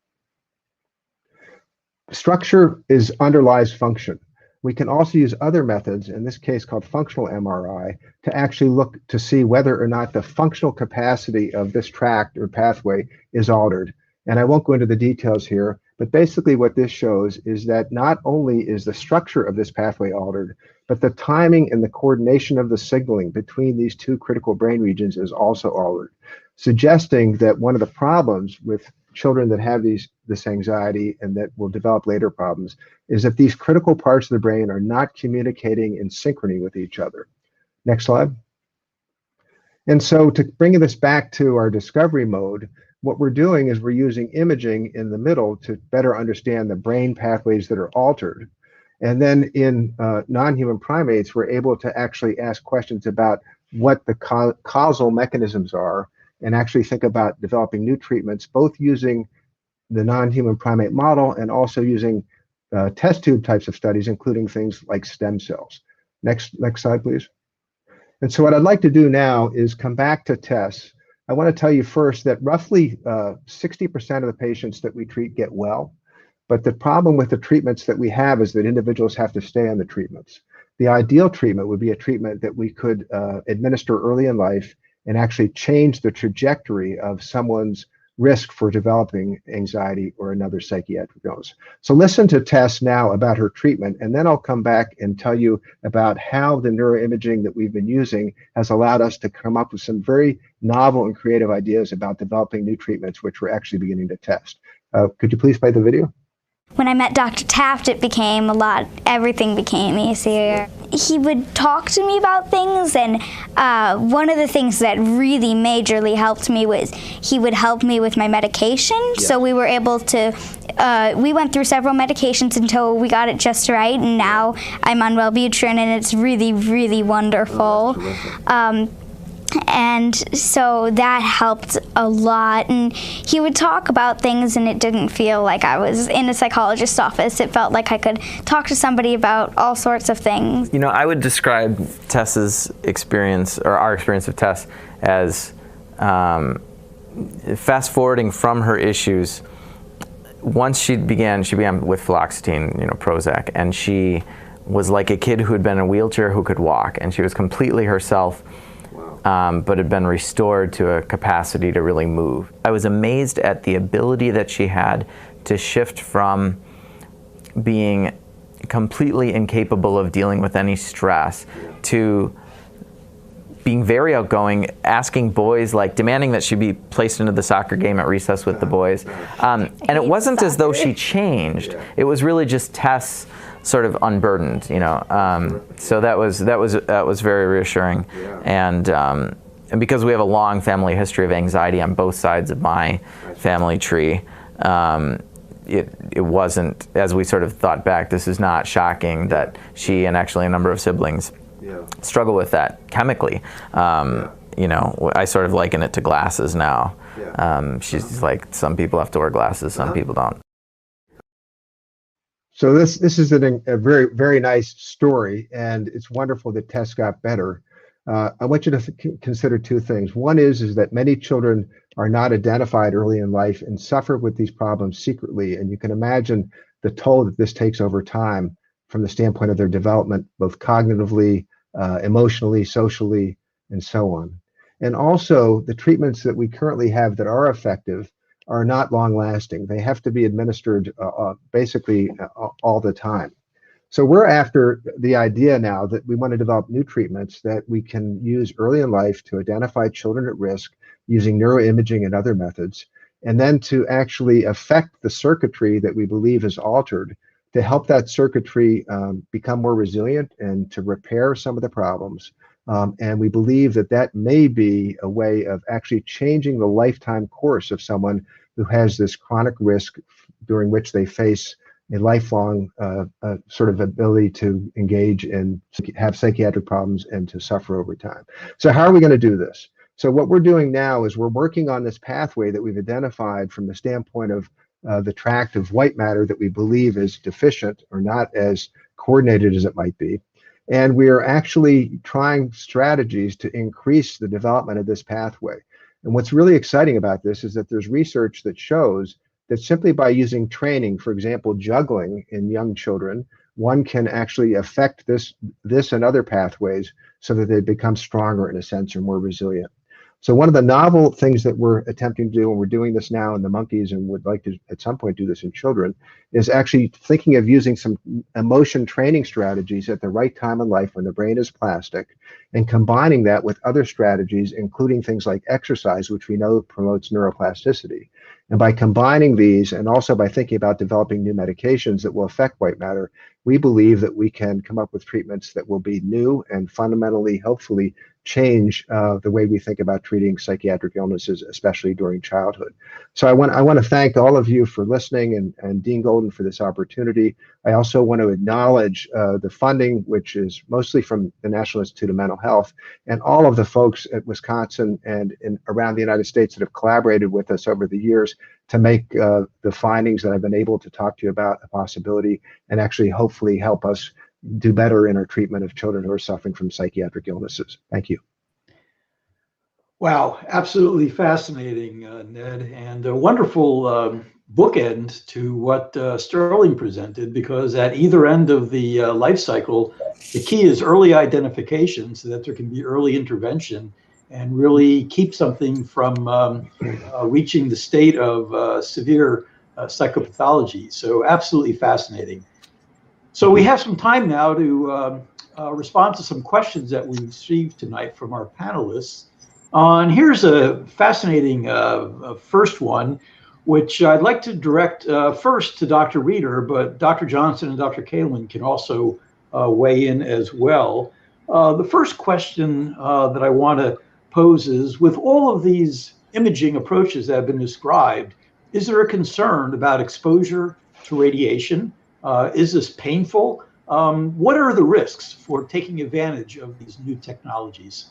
Structure underlies function. We can also use other methods, in this case called functional MRI, to actually look to see whether or not the functional capacity of this tract or pathway is altered. And I won't go into the details here, but basically what this shows is that not only is the structure of this pathway altered, but the timing and the coordination of the signaling between these two critical brain regions is also altered. suggesting that one of the problems with children that have this anxiety and that will develop later problems is that these critical parts of the brain are not communicating in synchrony with each other. Next slide. And so to bring this back to our discovery mode, what we're doing is we're using imaging in the middle to better understand the brain pathways that are altered. And then in non-human primates, we're able to actually ask questions about what the causal mechanisms are and actually think about developing new treatments, both using the non-human primate model and also using test tube types of studies, including things like stem cells. Next slide, please. And so what I'd like to do now is come back to tests. I want to tell you first that roughly 60% of the patients that we treat get well. But the problem with the treatments that we have is that individuals have to stay on the treatments. The ideal treatment would be a treatment that we could administer early in life and actually change the trajectory of someone's risk for developing anxiety or another psychiatric illness. So listen to Tess now about her treatment, and then I'll come back and tell you about how the neuroimaging that we've been using has allowed us to come up with some very novel and creative ideas about developing new treatments, which we're actually beginning to test. Could you please play the video? When I met Dr. Taft, it became everything became easier. He would talk to me about things, and one of the things that really majorly helped me was he would help me with my medication. Yeah. So we were able to, we went through several medications until we got it just right, and now I'm on Wellbutrin, and it's really, really wonderful. And so that helped a lot, and he would talk about things and it didn't feel like I was in a psychologist's office. It felt like I could talk to somebody about all sorts of things. You know, I would describe Tess's experience, or our experience of Tess, as fast forwarding from her issues. Once she began with fluoxetine, Prozac, and she was like a kid who had been in a wheelchair who could walk, and she was completely herself. But had been restored to a capacity to really move. I was amazed at the ability that she had to shift from being completely incapable of dealing with any stress to being very outgoing, asking boys, demanding that she be placed into the soccer game at recess with the boys. And it wasn't as though she changed. It was really just Tess sort of unburdened, so that was very reassuring, and because we have a long family history of anxiety on both sides of my family tree, it wasn't, as we sort of thought back, this is not shocking that she and actually a number of siblings struggle with that chemically. I sort of liken it to glasses now. She's like, some people have to wear glasses, some people don't. So this is a very, very nice story, and it's wonderful that Tess got better. I want you to consider two things. One is that many children are not identified early in life and suffer with these problems secretly, and you can imagine the toll that this takes over time from the standpoint of their development, both cognitively, emotionally, socially, and so on. And also, the treatments that we currently have that are effective are not long-lasting. They have to be administered basically all the time. So we're after the idea now that we want to develop new treatments that we can use early in life to identify children at risk using neuroimaging and other methods, and then to actually affect the circuitry that we believe is altered to help that circuitry become more resilient and to repair some of the problems. And we believe that that may be a way of actually changing the lifetime course of someone who has this chronic risk during which they face a lifelong sort of ability to engage and have psychiatric problems and to suffer over time. So how are we going to do this? So what we're doing now is we're working on this pathway that we've identified from the standpoint of the tract of white matter that we believe is deficient or not as coordinated as it might be. And we are actually trying strategies to increase the development of this pathway. And what's really exciting about this is that there's research that shows that simply by using training, for example, juggling in young children, one can actually affect this and other pathways so that they become stronger in a sense or more resilient. So one of the novel things that we're attempting to do, and we're doing this now in the monkeys and would like to at some point do this in children, is actually thinking of using some emotion training strategies at the right time in life when the brain is plastic, and combining that with other strategies, including things like exercise, which we know promotes neuroplasticity. And by combining these, and also by thinking about developing new medications that will affect white matter, we believe that we can come up with treatments that will be new and fundamentally, hopefully, change the way we think about treating psychiatric illnesses, especially during childhood. So I want to thank all of you for listening, and Dean Golden for this opportunity. I also want to acknowledge the funding, which is mostly from the National Institute of Mental Health, and all of the folks at Wisconsin and around the United States that have collaborated with us over the years to make the findings that I've been able to talk to you about a possibility, and actually hopefully help us do better in our treatment of children who are suffering from psychiatric illnesses. Thank you. Wow, absolutely fascinating, Ned, and a wonderful bookend to what Sterling presented, because at either end of the life cycle, the key is early identification so that there can be early intervention and really keep something from reaching the state of severe psychopathology. So absolutely fascinating. So we have some time now to respond to some questions that we received tonight from our panelists. And here's a fascinating first one, which I'd like to direct first to Dr. Reeder, but Dr. Johnson and Dr. Kalin can also weigh in as well. The first question that I want to pose is, with all of these imaging approaches that have been described, is there a concern about exposure to radiation? Is this painful? What are the risks for taking advantage of these new technologies?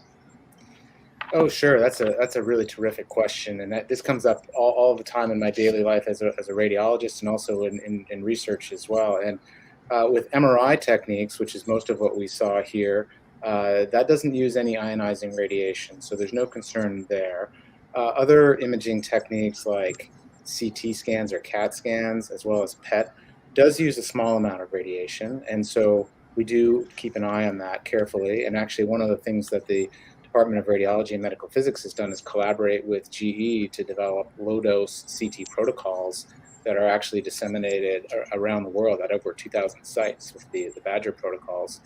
Oh, sure. That's a really terrific question, and this comes up all the time in my daily life as a radiologist, and also in research as well. And with MRI techniques, which is most of what we saw here, that doesn't use any ionizing radiation, so there's no concern there. Other imaging techniques like CT scans or CAT scans, as well as PET, does use a small amount of radiation, and so we do keep an eye on that carefully. And actually, one of the things that the Department of Radiology and Medical Physics has done is collaborate with GE to develop low-dose CT protocols that are actually disseminated around the world at over 2,000 sites with the Badger protocols.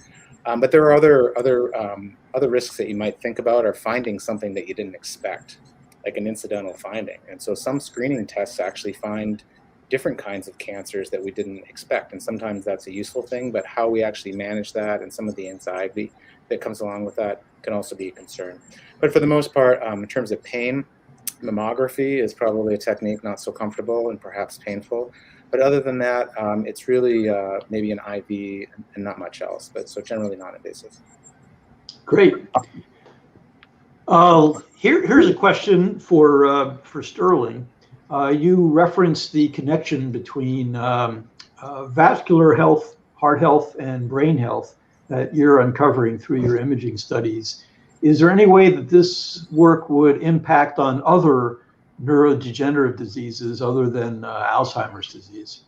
But there are other risks that you might think about, or finding something that you didn't expect, like an incidental finding. And so some screening tests actually find different kinds of cancers that we didn't expect. And sometimes that's a useful thing, but how we actually manage that and some of the anxiety that comes along with that can also be a concern. But for the most part, in terms of pain, mammography is probably a technique not so comfortable and perhaps painful. But other than that, it's really maybe an IV and not much else, but so generally non-invasive. Great. Here's a question for Sterling. You referenced the connection between vascular health, heart health, and brain health that you're uncovering through your imaging studies. Is there any way that this work would impact on other neurodegenerative diseases other than Alzheimer's disease?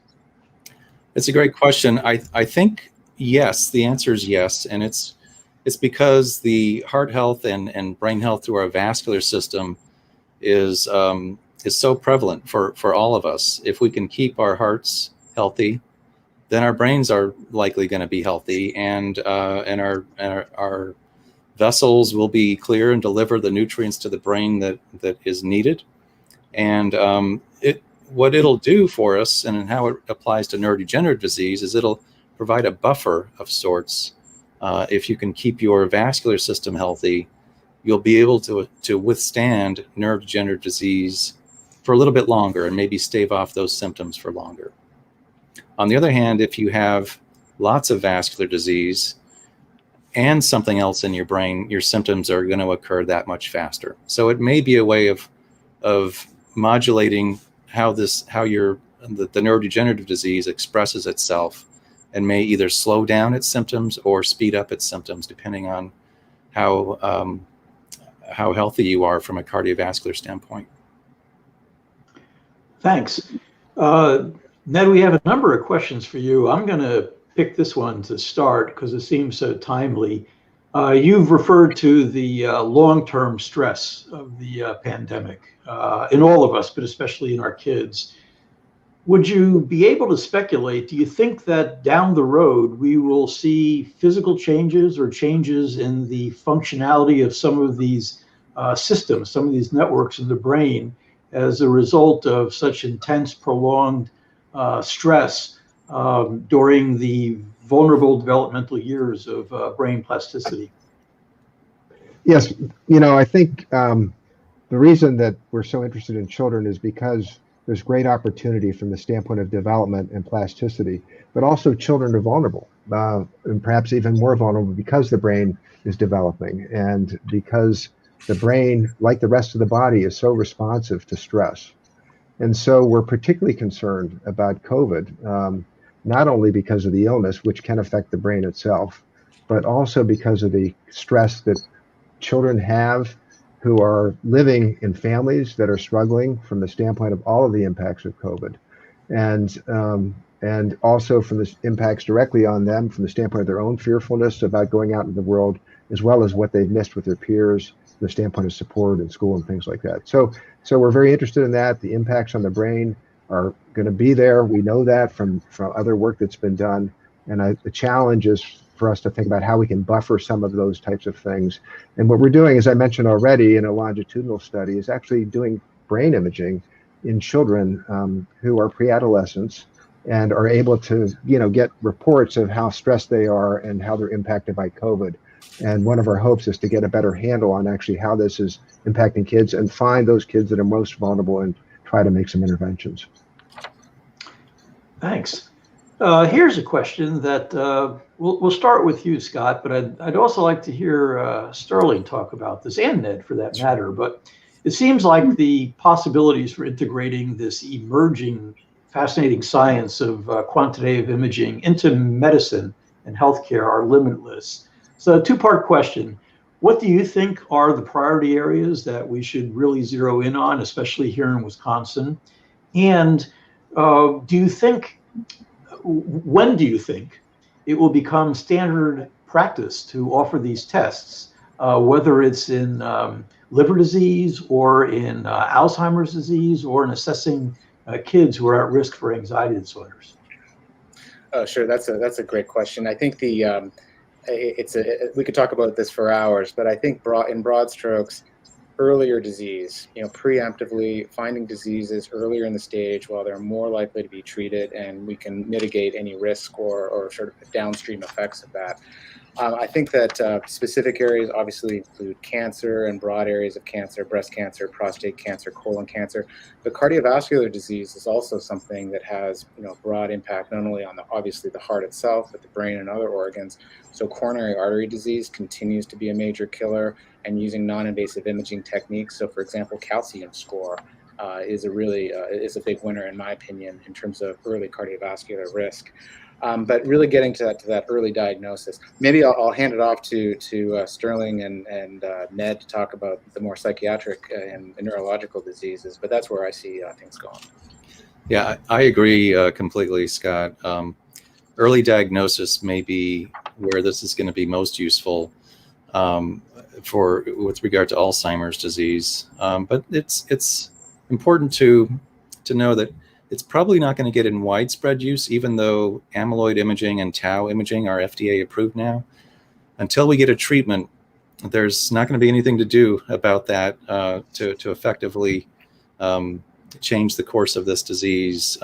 It's a great question. I think yes. The answer is yes, and it's because the heart health and brain health through our vascular system is so prevalent for all of us. If we can keep our hearts healthy, then our brains are likely going to be healthy, and our vessels will be clear and deliver the nutrients to the brain that is needed. And what it'll do for us, and how it applies to neurodegenerative disease, is it'll provide a buffer of sorts. If you can keep your vascular system healthy, you'll be able to withstand neurodegenerative disease for a little bit longer and maybe stave off those symptoms for longer. On the other hand, if you have lots of vascular disease and something else in your brain, your symptoms are going to occur that much faster. So it may be a way of modulating how the neurodegenerative disease expresses itself, and may either slow down its symptoms or speed up its symptoms, depending on how healthy you are from a cardiovascular standpoint. Thanks. Ned, we have a number of questions for you. I'm going to pick this one to start because it seems so timely. You've referred to the long-term stress of the pandemic in all of us, but especially in our kids. Would you be able to speculate? Do you think that down the road we will see physical changes or changes in the functionality of some of these systems, some of these networks in the brain as a result of such intense, prolonged stress during the vulnerable developmental years of brain plasticity? Yes, I think the reason that we're so interested in children is because there's great opportunity from the standpoint of development and plasticity, but also children are vulnerable, and perhaps even more vulnerable because the brain is developing and because the brain, like the rest of the body, is so responsive to stress. And so we're particularly concerned about COVID, not only because of the illness, which can affect the brain itself, but also because of the stress that children have who are living in families that are struggling from the standpoint of all of the impacts of COVID, and also from the impacts directly on them from the standpoint of their own fearfulness about going out into the world, as well as what they've missed with their peers, the standpoint of support in school and things like that. So we're very interested in that. The impacts on the brain are going to be there. We know that from other work that's been done. And the challenge is for us to think about how we can buffer some of those types of things. And what we're doing, as I mentioned already in a longitudinal study, is actually doing brain imaging in children who are pre-adolescents and are able to, get reports of how stressed they are and how they're impacted by COVID. And one of our hopes is to get a better handle on actually how this is impacting kids and find those kids that are most vulnerable and try to make some interventions. Thanks. Here's a question that we'll start with you, Scott, but I'd also like to hear Sterling talk about this, and Ned for that matter. But it seems like the possibilities for integrating this emerging, fascinating science of quantitative imaging into medicine and healthcare are limitless. So, a two-part question. What do you think are the priority areas that we should really zero in on, especially here in Wisconsin? And when do you think it will become standard practice to offer these tests, whether it's in liver disease or in Alzheimer's disease or in assessing kids who are at risk for anxiety disorders? Oh, sure. That's a great question. I think we could talk about this for hours, but I think in broad strokes, earlier disease, preemptively finding diseases earlier in the stage while they're more likely to be treated, and we can mitigate any risk or sort of downstream effects of that. I think that specific areas obviously include cancer and broad areas of cancer, breast cancer, prostate cancer, colon cancer. But cardiovascular disease is also something that has broad impact not only on obviously the heart itself, but the brain and other organs. So coronary artery disease continues to be a major killer, and using non-invasive imaging techniques. So for example, calcium score is a big winner in my opinion in terms of early cardiovascular risk. But really getting to that early diagnosis. Maybe I'll hand it off to Sterling and Ned to talk about the more psychiatric and neurological diseases, but that's where I see things going. Yeah, I agree completely, Scott. Early diagnosis may be where this is going to be most useful with regard to Alzheimer's disease. But it's important to know that it's probably not going to get in widespread use, even though amyloid imaging and tau imaging are FDA approved now. Until we get a treatment, there's not going to be anything to do about that to effectively change the course of this disease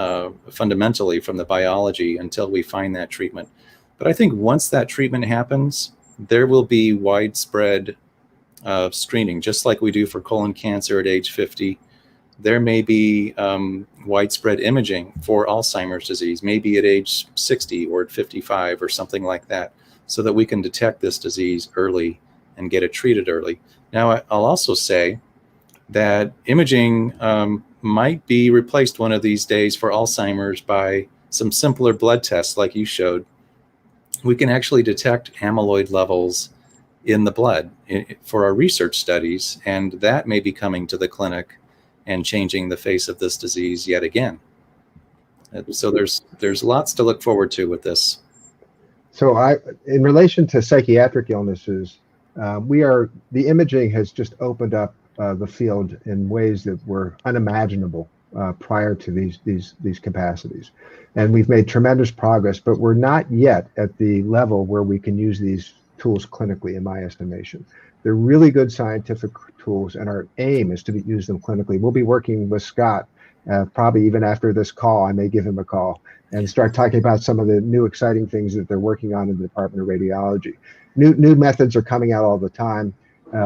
fundamentally from the biology until we find that treatment. But I think once that treatment happens, there will be widespread screening, just like we do for colon cancer at age 50. There may be widespread imaging for Alzheimer's disease, maybe at age 60 or at 55 or something like that, so that we can detect this disease early and get it treated early. Now, I'll also say that imaging might be replaced one of these days for Alzheimer's by some simpler blood tests like you showed. We can actually detect amyloid levels in the blood for our research studies, and that may be coming to the clinic and changing the face of this disease yet again. So there's lots to look forward to with this. So in relation to psychiatric illnesses, the imaging has just opened up the field in ways that were unimaginable prior to these capacities. And we've made tremendous progress, but we're not yet at the level where we can use these tools clinically, in my estimation. They're really good scientific tools, and our aim is to use them clinically. We'll be working with Scott, probably even after this call. I may give him a call and start talking about some of the new exciting things that they're working on in the Department of Radiology. New methods are coming out all the time.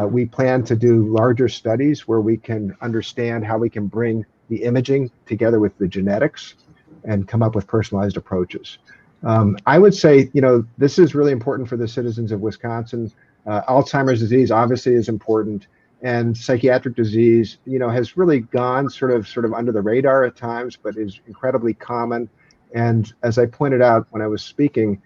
We plan to do larger studies where we can understand how we can bring the imaging together with the genetics and come up with personalized approaches. I would say, this is really important for the citizens of Wisconsin. Alzheimer's disease obviously is important, and psychiatric disease, has really gone sort of under the radar at times, but is incredibly common. And as I pointed out when I was speaking,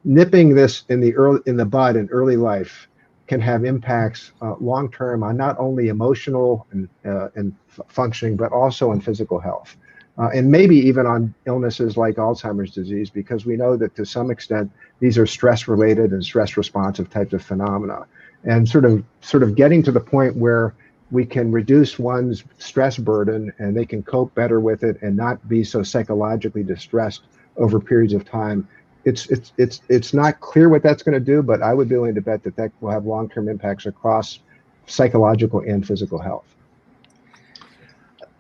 nipping this in the bud in early life can have impacts long term on not only emotional and functioning, but also on physical health. And maybe even on illnesses like Alzheimer's disease, because we know that to some extent these are stress related and stress responsive types of phenomena. And sort of getting to the point where we can reduce one's stress burden and they can cope better with it and not be so psychologically distressed over periods of time. It's not clear what that's going to do, but I would be willing to bet that will have long-term impacts across psychological and physical health.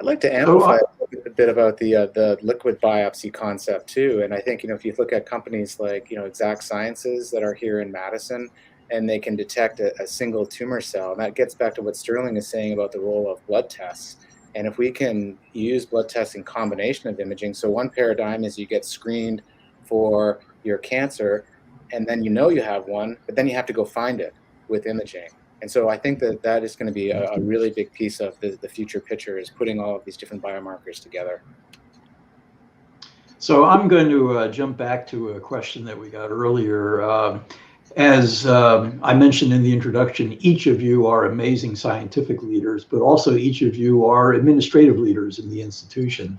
I'd like to amplify a bit about the liquid biopsy concept too. And I think, if you look at companies like, Exact Sciences that are here in Madison, and they can detect a single tumor cell. And that gets back to what Sterling is saying about the role of blood tests. And if we can use blood tests in combination of imaging, so one paradigm is you get screened for your cancer, and then you have one, but then you have to go find it with imaging. And so I think that is going to be a really big piece of the future picture, is putting all of these different biomarkers together. So I'm going to jump back to a question that we got earlier. As I mentioned in the introduction, each of you are amazing scientific leaders, but also each of you are administrative leaders in the institution.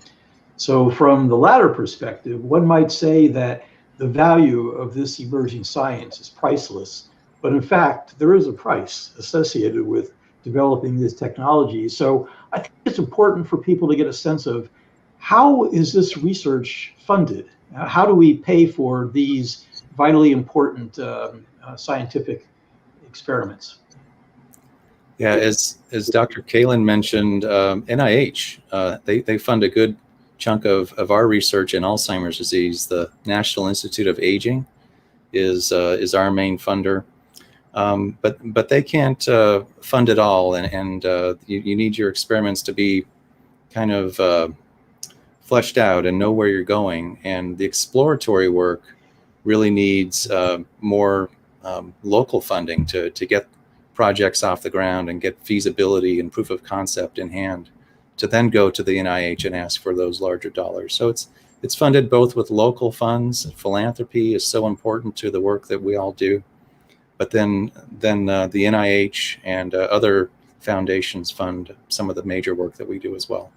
So from the latter perspective, one might say that the value of this emerging science is priceless, but in fact, there is a price associated with developing this technology. So I think it's important for people to get a sense of how is this research funded? How do we pay for these vitally important scientific experiments? Yeah, as Dr. Kalin mentioned, NIH, they fund a good chunk of our research in Alzheimer's disease. The National Institute of Aging is our main funder, but they can't fund it all, and you need your experiments to be kind of fleshed out and know where you're going. And the exploratory work really needs more local funding to get projects off the ground and get feasibility and proof of concept in hand, to then go to the NIH and ask for those larger dollars. So it's funded both with local funds. Philanthropy is so important to the work that we all do, but then the NIH and other foundations fund some of the major work that we do as well.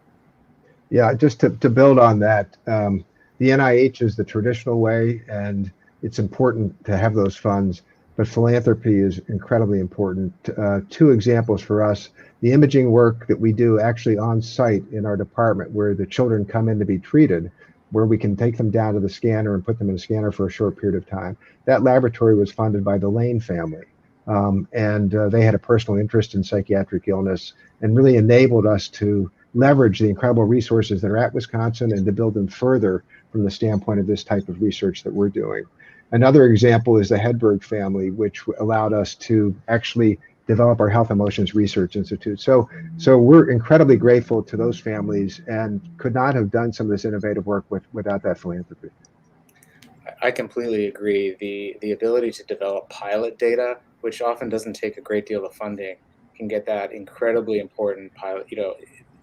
Yeah, just to build on that, the NIH is the traditional way, and it's important to have those funds, but philanthropy is incredibly important. Two examples for us: the imaging work that we do actually on site in our department, where the children come in to be treated, where we can take them down to the scanner and put them in a scanner for a short period of time. That laboratory was funded by the Lane family, and they had a personal interest in psychiatric illness and really enabled us to leverage the incredible resources that are at Wisconsin and to build them further from the standpoint of this type of research that we're doing. Another example is the Hedberg family, which allowed us to actually develop our Health Emotions Research Institute. So we're incredibly grateful to those families and could not have done some of this innovative work without that philanthropy. I completely agree. The ability to develop pilot data, which often doesn't take a great deal of funding, can get that incredibly important pilot.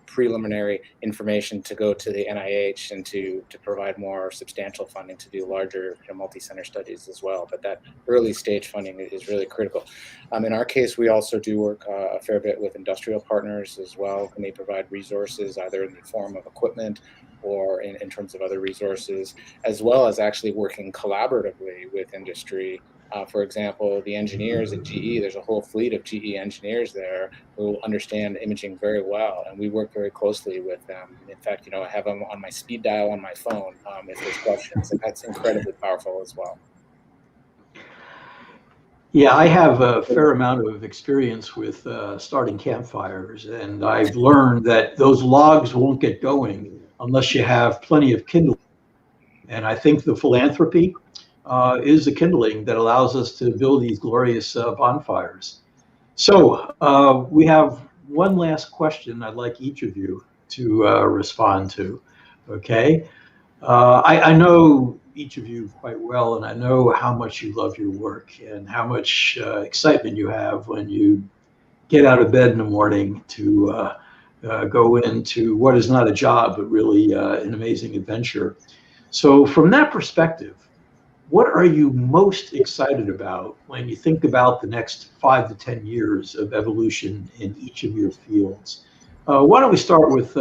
preliminary information to go to the NIH and to provide more substantial funding to do larger multi-center studies as well. But that early stage funding is really critical. In our case, we also do work a fair bit with industrial partners as well, and they provide resources either in the form of equipment or in terms of other resources, as well as actually working collaboratively with industry. For example, the engineers at GE, there's a whole fleet of GE engineers there who understand imaging very well, and we work very closely with them. In fact, I have them on my speed dial on my phone if there's questions, and that's incredibly powerful as well. Yeah, I have a fair amount of experience with starting campfires, and I've learned that those logs won't get going unless you have plenty of kindling. And I think the philanthropy is the kindling that allows us to build these glorious bonfires. So we have one last question I'd like each of you to respond to. Okay, I know each of you quite well, and I know how much you love your work and how much excitement you have when you get out of bed in the morning to go into what is not a job, but really an amazing adventure. So from that perspective, what are you most excited about when you think about the next 5 to 10 years of evolution in each of your fields? Why don't we start with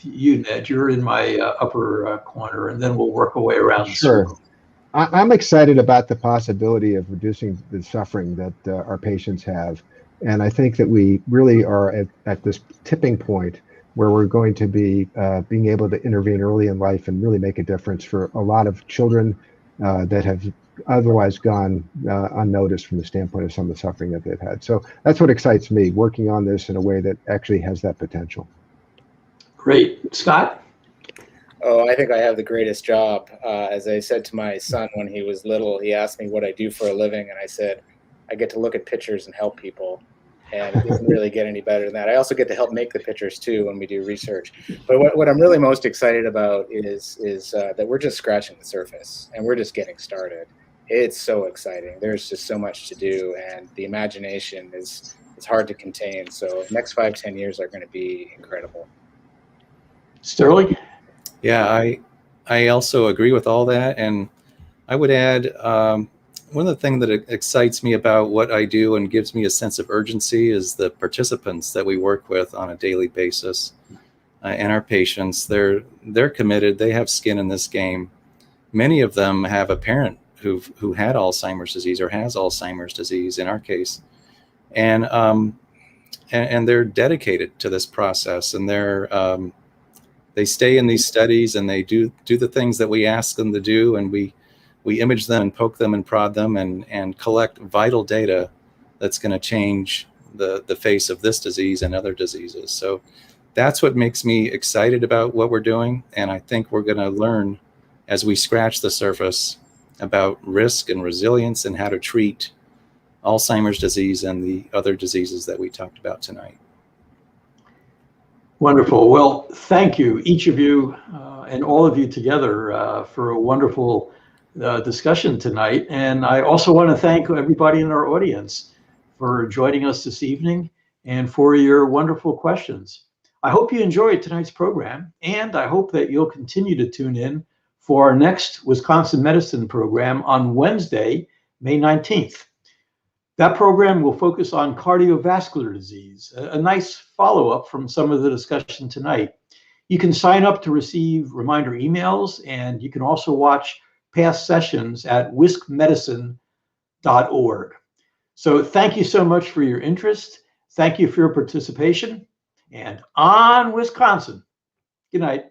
you, Ned? You're in my upper corner, and then we'll work our way around. Sure. I'm excited about the possibility of reducing the suffering that our patients have. And I think that we really are at this tipping point where we're going to be being able to intervene early in life and really make a difference for a lot of children that have otherwise gone unnoticed from the standpoint of some of the suffering that they've had. So that's what excites me, working on this in a way that actually has that potential. Great. Scott? Oh, I think I have the greatest job. As I said to my son when he was little, he asked me what I do for a living, and I said, I get to look at pictures and help people. And it doesn't really get any better than that. I also get to help make the pictures too when we do research. But what I'm really most excited about is that we're just scratching the surface and we're just getting started. It's so exciting. There's just so much to do, and the imagination is hard to contain. So next 5-10 years are going to be incredible. Sterling? Yeah, I also agree with all that, and I would add one of the things that excites me about what I do and gives me a sense of urgency is the participants that we work with on a daily basis, and our patients. They're committed. They have skin in this game. Many of them have a parent who had Alzheimer's disease or has Alzheimer's disease in our case, and they're dedicated to this process, and they stay in these studies and they do the things that we ask them to do, and we image them and poke them and prod them and collect vital data that's going to change the face of this disease and other diseases. So that's what makes me excited about what we're doing, and I think we're going to learn as we scratch the surface about risk and resilience and how to treat Alzheimer's disease and the other diseases that we talked about tonight. Wonderful. Well, thank you, each of you and all of you together for a wonderful discussion tonight. And I also want to thank everybody in our audience for joining us this evening and for your wonderful questions. I hope you enjoyed tonight's program, and I hope that you'll continue to tune in for our next Wisconsin Medicine program on Wednesday, May 19th. That program will focus on cardiovascular disease, a nice follow-up from some of the discussion tonight. You can sign up to receive reminder emails, and you can also watch past sessions at wiscmedicine.org. So thank you so much for your interest. Thank you for your participation, and on Wisconsin. Good night.